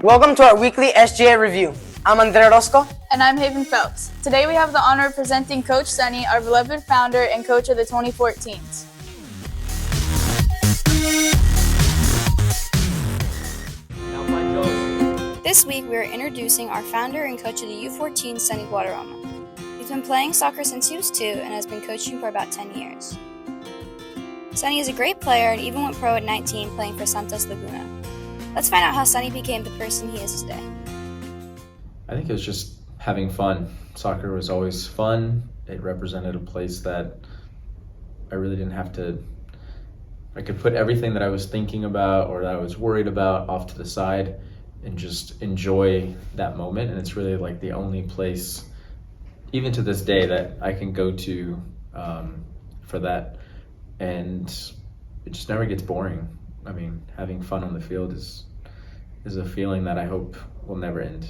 Welcome to our weekly SGA review. I'm Andre Rosco. And I'm Haven Phelps. Today we have the honor of presenting Coach Sonny, our beloved founder and coach of the 2014s. This week we are introducing our founder and coach of the U14, Sonny Guadarrama. He's been playing soccer since he was 2 and has been coaching for about 10 years. Sonny is a great player and even went pro at 19 playing for Santos Laguna. Let's find out how Sonny became the person he is today. I think it was just having fun. Soccer was always fun. It represented a place that I really didn't have to, I could put everything that I was thinking about or that I was worried about off to the side and just enjoy that moment. And it's really like the only place, even to this day, that I can go to for that. And it just never gets boring. I mean, having fun on the field is a feeling that I hope will never end.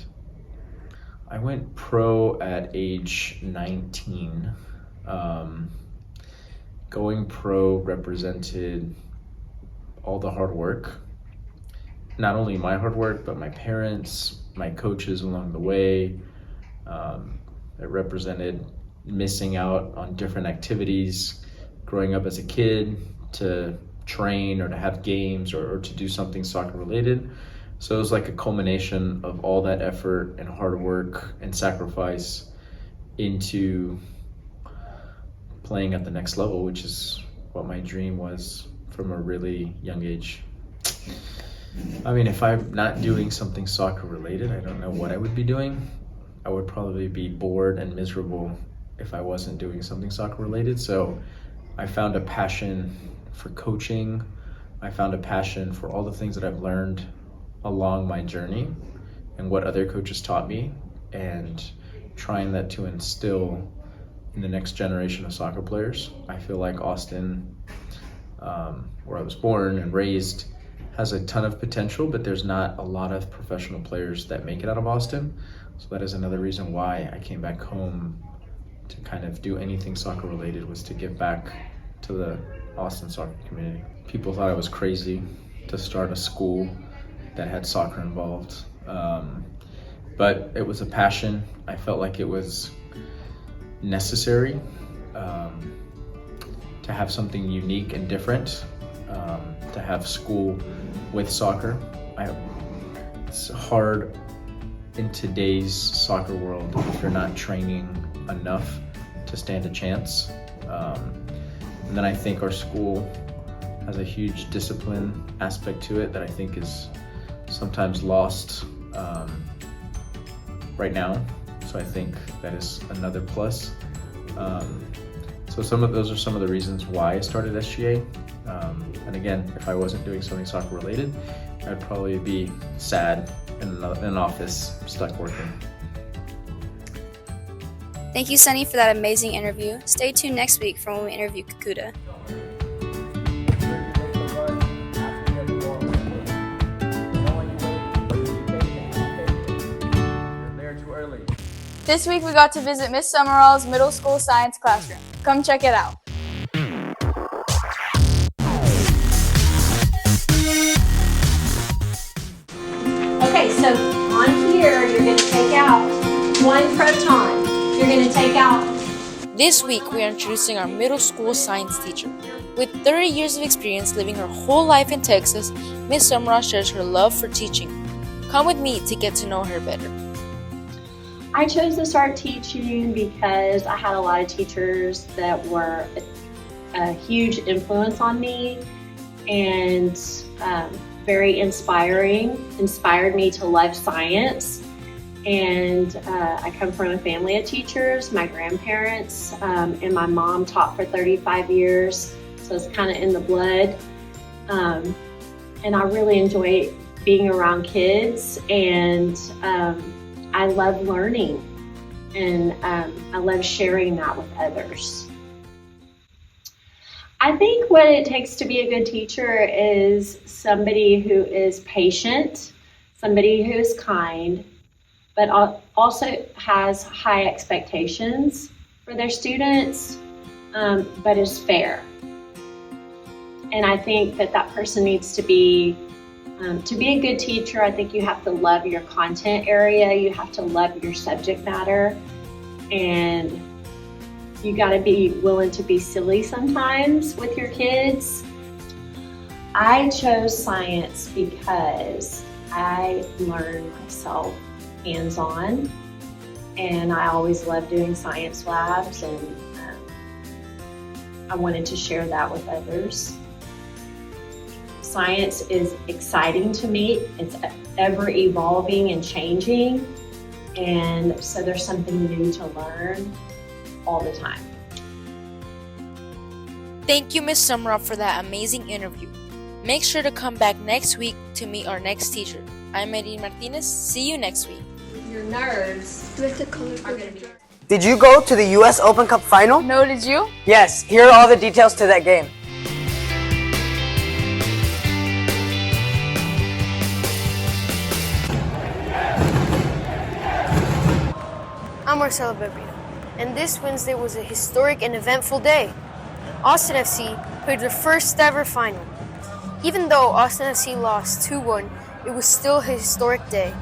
I went pro at age 19. Going pro represented all the hard work. Not only my hard work, but my parents, my coaches along the way. It represented missing out on different activities, growing up as a kid to train or to have games or to do something soccer related. So it was like a culmination of all that effort and hard work and sacrifice into playing at the next level, which is what my dream was from a really young age. I mean, if I'm not doing something soccer related, I don't know what I would be doing. I would probably be bored and miserable if I wasn't doing something soccer related. So I found a passion for coaching. I found a passion for all the things that I've learned along my journey and what other coaches taught me, and trying that to instill in the next generation of soccer players. I feel like Austin, where I was born and raised, has a ton of potential, but there's not a lot of professional players that make it out of Austin. So that is another reason why I came back home to kind of do anything soccer related, was to give back to the Austin soccer community. People thought I was crazy to start a school that had soccer involved, but it was a passion. I felt like it was necessary to have something unique and different, to have school with soccer. It's hard in today's soccer world if you're not training enough to stand a chance. And then I think our school has a huge discipline aspect to it that I think is sometimes lost right now. So I think that is another plus. So those are some of the reasons why I started SGA. And again, if I wasn't doing something soccer related, I'd probably be sad in an office, stuck working. Thank you, Sonny, for that amazing interview. Stay tuned next week for when we interview Kakuta. This week we got to visit Miss Sumrall's middle school science classroom. Come check it out. Okay, so on here you're going to take out 1 proton. You're going to take out. This week we are introducing our middle school science teacher. With 30 years of experience living her whole life in Texas, Miss Sumrall shares her love for teaching. Come with me to get to know her better. I chose to start teaching because I had a lot of teachers that were a huge influence on me and very inspired me to love science. And I come from a family of teachers. My grandparents and my mom taught for 35 years, so it's kind of in the blood. And I really enjoy being around kids, and I love learning, and I love sharing that with others. I think what it takes to be a good teacher is somebody who is patient, somebody who is kind, but also has high expectations for their students, but is fair. And I think that person needs to be To be a good teacher, I think you have to love your content area, you have to love your subject matter, and you got to be willing to be silly sometimes with your kids. I chose science because I learned myself hands-on, and I always loved doing science labs, and I wanted to share that with others. Science is exciting to me. It's ever evolving and changing, and so there's something new to learn all the time. Thank you, Ms. Sumrall, for that amazing interview. Make sure to come back next week to meet our next teacher. I'm Erin Martinez. See you next week. Your nerves are going to be... Did you go to the US Open Cup final? No, did you? Yes, here are all the details to that game. I'm Marcelo Bebrino, and this Wednesday was a historic and eventful day. Austin FC played their first ever final. Even though Austin FC lost 2-1, it was still a historic day.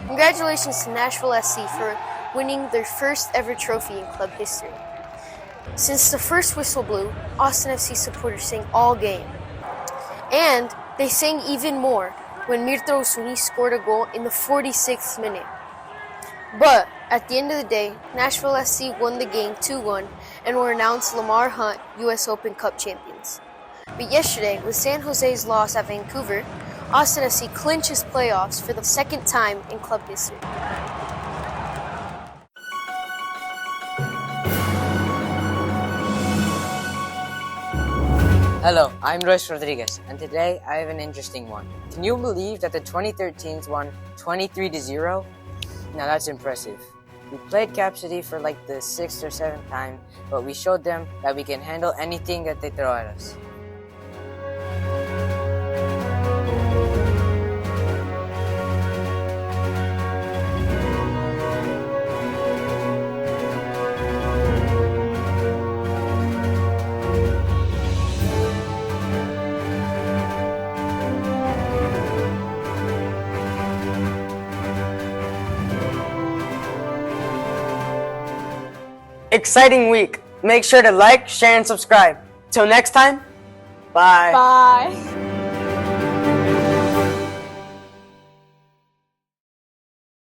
Congratulations to Nashville SC for winning their first ever trophy in club history. Since the first whistle blew, Austin FC supporters sang all game. And they sang even more when Mirto Usuni scored a goal in the 46th minute. But at the end of the day, Nashville SC won the game 2-1 and were announced Lamar Hunt US Open Cup champions. But yesterday, with San Jose's loss at Vancouver, Austin FC clinches playoffs for the second time in club history. Hello, I'm Royce Rodriguez, and today I have an interesting one. Can you believe that the 2013s won 23-0? Now that's impressive. We played Cap City for like the 6th or 7th time, but we showed them that we can handle anything that they throw at us. Exciting week. Make sure to like, share, and subscribe. Till next time, bye. Bye.